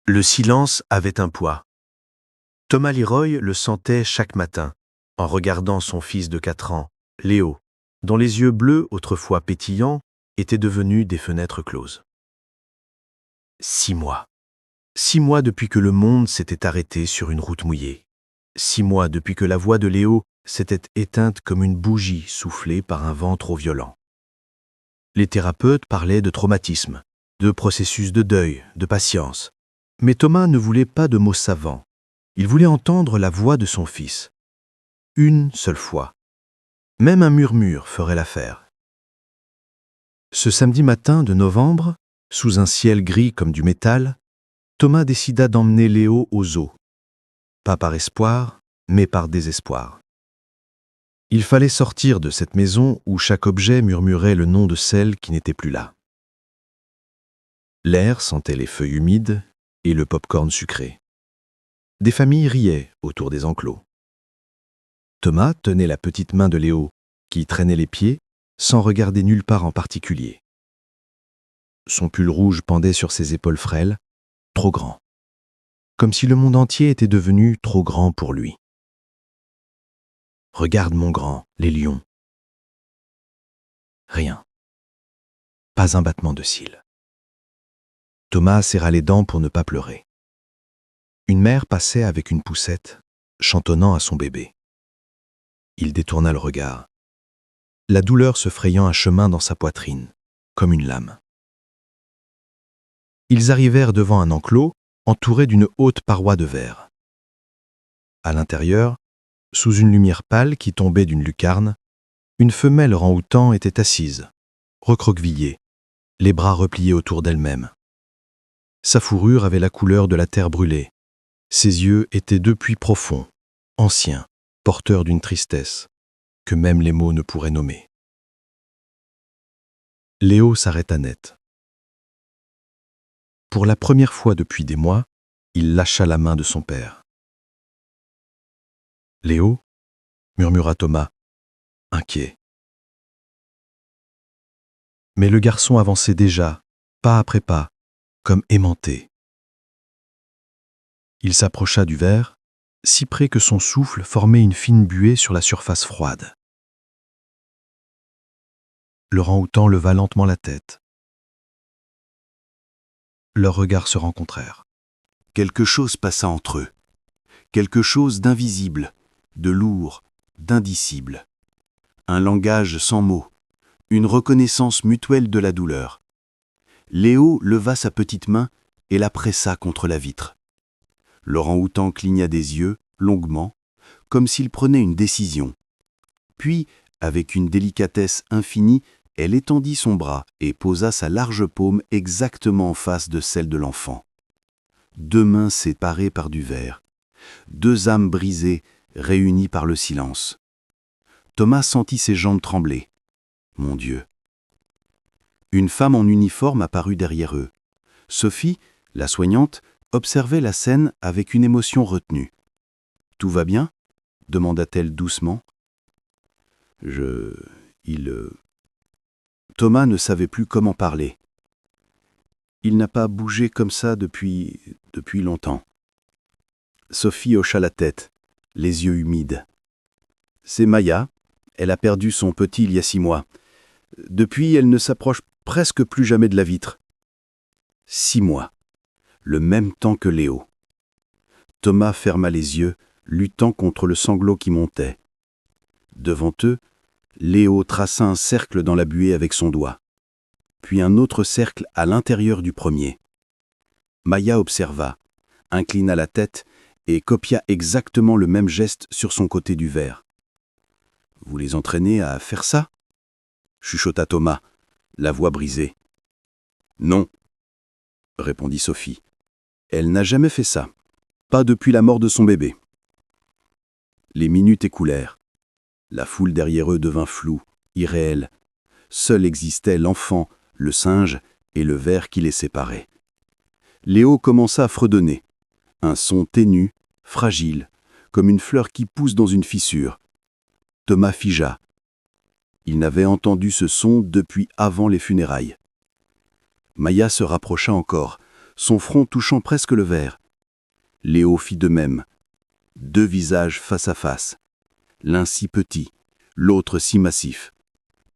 Le silence avait un poids. Thomas Leroy le sentait chaque matin, en regardant son fils de 4 ans, Léo, dont les yeux bleus, autrefois pétillants, étaient devenus des fenêtres closes. 6 mois. 6 mois depuis que le monde s'était arrêté sur une route mouillée. 6 mois depuis que la voix de Léo s'était éteinte comme une bougie soufflée par un vent trop violent. Les thérapeutes parlaient de traumatisme, de processus de deuil, de patience. Mais Thomas ne voulait pas de mots savants. Il voulait entendre la voix de son fils. Une seule fois. Même un murmure ferait l'affaire. Ce samedi matin de novembre, sous un ciel gris comme du métal, Thomas décida d'emmener Léo au zoo. Pas par espoir, mais par désespoir. Il fallait sortir de cette maison où chaque objet murmurait le nom de celle qui n'était plus là. L'air sentait les feuilles humides et le pop-corn sucré. Des familles riaient autour des enclos. Thomas tenait la petite main de Léo, qui traînait les pieds, sans regarder nulle part en particulier. Son pull rouge pendait sur ses épaules frêles, trop grand. Comme si le monde entier était devenu trop grand pour lui. « Regarde mon grand, les lions. » Rien. Pas un battement de cils. Thomas serra les dents pour ne pas pleurer. Une mère passait avec une poussette, chantonnant à son bébé. Il détourna le regard, la douleur se frayant un chemin dans sa poitrine, comme une lame. Ils arrivèrent devant un enclos entouré d'une haute paroi de verre. À l'intérieur, sous une lumière pâle qui tombait d'une lucarne, une femelle orang-outan était assise, recroquevillée, les bras repliés autour d'elle-même. Sa fourrure avait la couleur de la terre brûlée. Ses yeux étaient deux puits profonds, anciens, porteurs d'une tristesse que même les mots ne pourraient nommer. Léo s'arrêta net. Pour la première fois depuis des mois, il lâcha la main de son père. « Léo » murmura Thomas, inquiet. Mais le garçon avançait déjà, pas après pas, comme aimanté. Il s'approcha du verre, si près que son souffle formait une fine buée sur la surface froide. L'orang-outan leva lentement la tête. Leurs regards se rencontrèrent. Quelque chose passa entre eux. Quelque chose d'invisible, de lourd, d'indicible. Un langage sans mots, une reconnaissance mutuelle de la douleur. Léo leva sa petite main et la pressa contre la vitre. L'orang-outan cligna des yeux, longuement, comme s'il prenait une décision. Puis, avec une délicatesse infinie, elle étendit son bras et posa sa large paume exactement en face de celle de l'enfant. 2 mains séparées par du verre, 2 âmes brisées, réunies par le silence. Thomas sentit ses jambes trembler. Mon Dieu! Une femme en uniforme apparut derrière eux. Sophie, la soignante, observait la scène avec une émotion retenue. « Tout va bien ?» demanda-t-elle doucement. Thomas ne savait plus comment parler. Il n'a pas bougé comme ça depuis longtemps. Sophie hocha la tête, les yeux humides. C'est Maya. Elle a perdu son petit il y a 6 mois. Depuis, elle ne s'approche presque plus jamais de la vitre. 6 mois. Le même temps que Léo. Thomas ferma les yeux, luttant contre le sanglot qui montait. Devant eux, Léo traça un cercle dans la buée avec son doigt, puis un autre cercle à l'intérieur du premier. Maya observa, inclina la tête et copia exactement le même geste sur son côté du verre. « Vous les entraînez à faire ça ?» chuchota Thomas, la voix brisée. « Non, » répondit Sophie. « Elle n'a jamais fait ça, pas depuis la mort de son bébé. » Les minutes écoulèrent. La foule derrière eux devint floue, irréelle. Seul existait l'enfant, le singe et le verre qui les séparait. Léo commença à fredonner. Un son ténu, fragile, comme une fleur qui pousse dans une fissure. Thomas figea. Il n'avait entendu ce son depuis avant les funérailles. Maya se rapprocha encore, son front touchant presque le verre. Léo fit de même. 2 visages face à face. L'un si petit, l'autre si massif.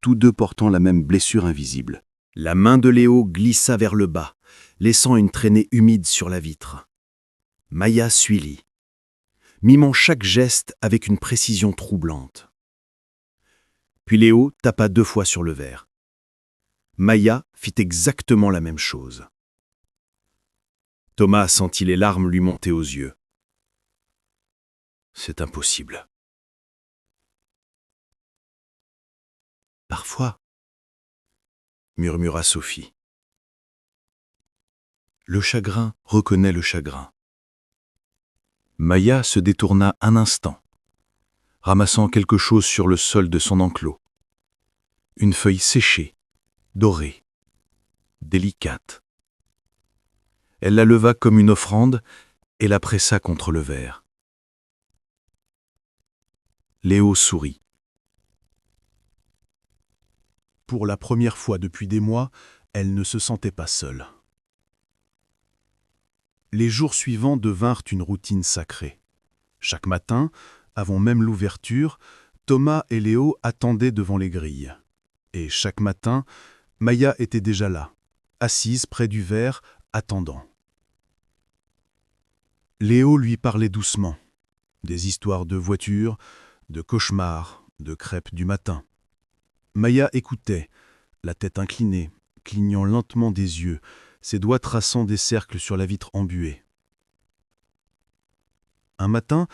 Tous deux portant la même blessure invisible. La main de Léo glissa vers le bas, laissant une traînée humide sur la vitre. Maya suivit, mimant chaque geste avec une précision troublante. Puis Léo tapa 2 fois sur le verre. Maya fit exactement la même chose. Thomas sentit les larmes lui monter aux yeux. C'est impossible. Parfois, murmura Sophie. Le chagrin reconnaît le chagrin. Maya se détourna un instant, ramassant quelque chose sur le sol de son enclos. Une feuille séchée, dorée, délicate. Elle la leva comme une offrande et la pressa contre le verre. Léo sourit. Pour la première fois depuis des mois, elle ne se sentait pas seule. Les jours suivants devinrent une routine sacrée. Chaque matin, avant même l'ouverture, Thomas et Léo attendaient devant les grilles. Et chaque matin, Maya était déjà là, assise près du verre, attendant. Léo lui parlait doucement, des histoires de voitures, de cauchemars, de crêpes du matin. Maya écoutait, la tête inclinée, clignant lentement des yeux, ses doigts traçant des cercles sur la vitre embuée. Un matin,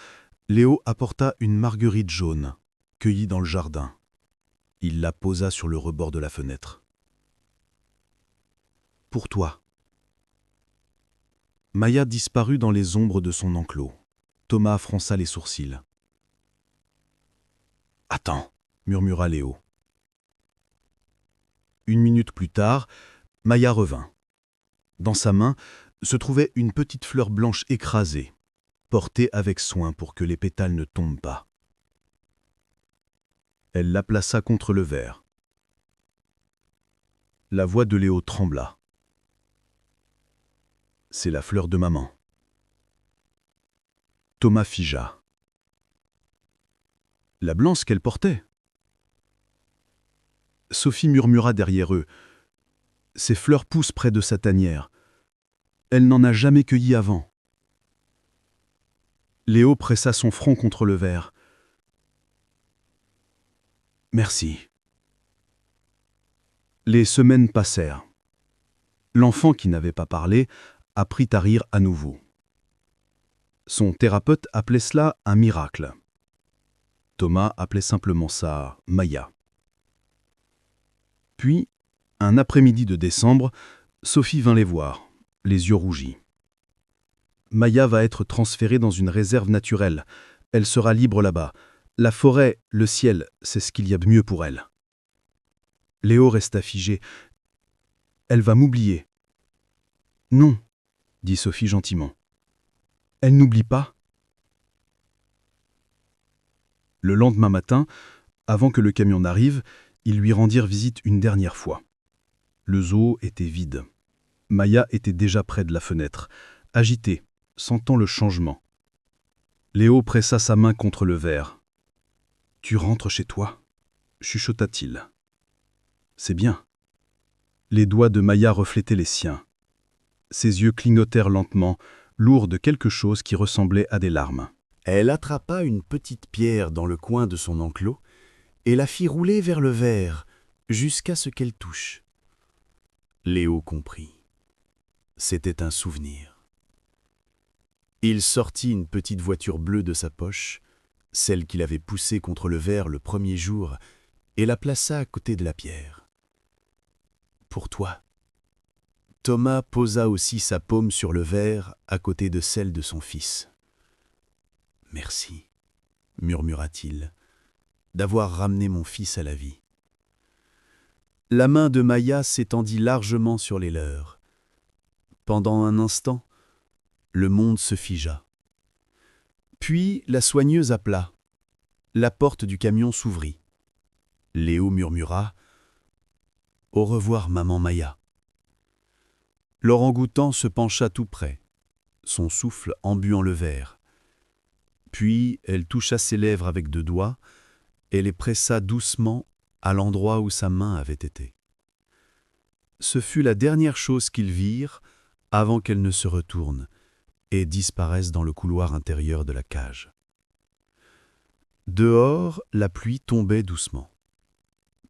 Léo apporta une marguerite jaune, cueillie dans le jardin. Il la posa sur le rebord de la fenêtre. « Pour toi. » Maya disparut dans les ombres de son enclos. Thomas fronça les sourcils. « Attends, » murmura Léo. 1 minute plus tard, Maya revint. Dans sa main se trouvait une petite fleur blanche écrasée, portée avec soin pour que les pétales ne tombent pas. Elle la plaça contre le verre. La voix de Léo trembla. « C'est la fleur de maman. » Thomas figea. « La blanche qu'elle portait ?» Sophie murmura derrière eux. « Ces fleurs poussent près de sa tanière. Elle n'en a jamais cueilli avant. » Léo pressa son front contre le verre. « Merci. » Les semaines passèrent. L'enfant qui n'avait pas parlé apprit à rire à nouveau. Son thérapeute appelait cela un miracle. Thomas appelait simplement ça Maya. Puis, un après-midi de décembre, Sophie vint les voir, les yeux rougis. Maya va être transférée dans une réserve naturelle. Elle sera libre là-bas. La forêt, le ciel, c'est ce qu'il y a de mieux pour elle. Léo resta figé. Elle va m'oublier. Non, dit Sophie gentiment. Elle n'oublie pas. Le lendemain matin, avant que le camion n'arrive, ils lui rendirent visite une dernière fois. Le zoo était vide. Maya était déjà près de la fenêtre, agitée, sentant le changement. Léo pressa sa main contre le verre. « Tu rentres chez toi ?» chuchota-t-il. « C'est bien. » Les doigts de Maya reflétaient les siens. Ses yeux clignotèrent lentement, lourds de quelque chose qui ressemblait à des larmes. Elle attrapa une petite pierre dans le coin de son enclos et la fit rouler vers le verre jusqu'à ce qu'elle touche. Léo comprit. C'était un souvenir. Il sortit une petite voiture bleue de sa poche, celle qu'il avait poussée contre le verre le premier jour, et la plaça à côté de la pierre. « Pour toi. » Thomas posa aussi sa paume sur le verre à côté de celle de son fils. « Merci, » murmura-t-il, « d'avoir ramené mon fils à la vie. » La main de Maya s'étendit largement sur les leurs. Pendant un instant, le monde se figea. Puis la soigneuse appela. La porte du camion s'ouvrit. Léo murmura « Au revoir, maman Maya. » L'orang-outan se pencha tout près, son souffle embuant le verre. Puis elle toucha ses lèvres avec 2 doigts et les pressa doucement à l'endroit où sa main avait été. Ce fut la dernière chose qu'ils virent avant qu'elle ne se retourne et disparaisse dans le couloir intérieur de la cage. Dehors, la pluie tombait doucement.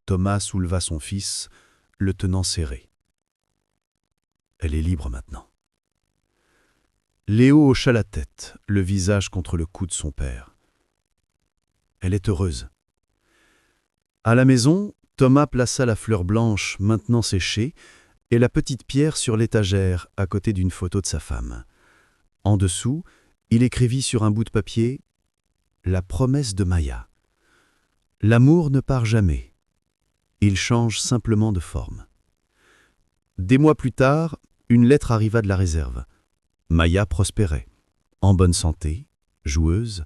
Thomas souleva son fils, le tenant serré. Elle est libre maintenant. Léo hocha la tête, le visage contre le cou de son père. Elle est heureuse. À la maison, Thomas plaça la fleur blanche maintenant séchée et la petite pierre sur l'étagère à côté d'une photo de sa femme. En dessous, il écrivit sur un bout de papier « La promesse de Maya ». L'amour ne part jamais. Il change simplement de forme. Des mois plus tard, une lettre arriva de la réserve. Maya prospérait, en bonne santé, joueuse.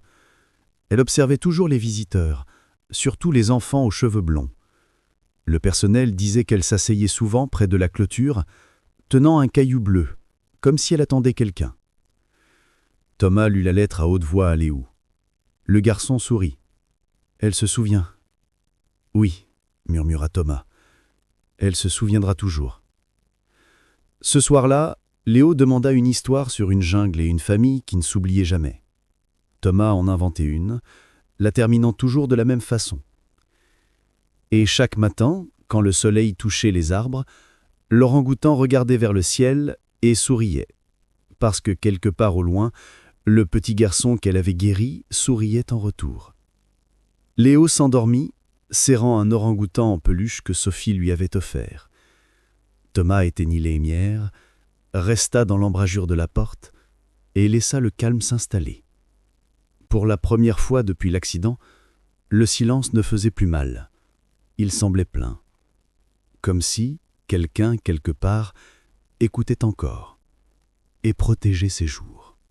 Elle observait toujours les visiteurs, surtout les enfants aux cheveux blonds. Le personnel disait qu'elle s'asseyait souvent près de la clôture, tenant un caillou bleu, comme si elle attendait quelqu'un. Thomas lut la lettre à haute voix à Léo. Le garçon sourit. « Elle se souvient. »« Oui, » murmura Thomas. « Elle se souviendra toujours. » Ce soir-là, Léo demanda une histoire sur une jungle et une famille qui ne s'oubliait jamais. Thomas en inventait une, la terminant toujours de la même façon. Et chaque matin, quand le soleil touchait les arbres, l'orang-outan regardait vers le ciel et souriait, parce que quelque part au loin, le petit garçon qu'elle avait guéri souriait en retour. Léo s'endormit, serrant un orang-outan en peluche que Sophie lui avait offert. Thomas éteignit les lumières, resta dans l'embrasure de la porte et laissa le calme s'installer. Pour la première fois depuis l'accident, le silence ne faisait plus mal. Il semblait plein, comme si quelqu'un, quelque part, écoutait encore et protégeait ses jours.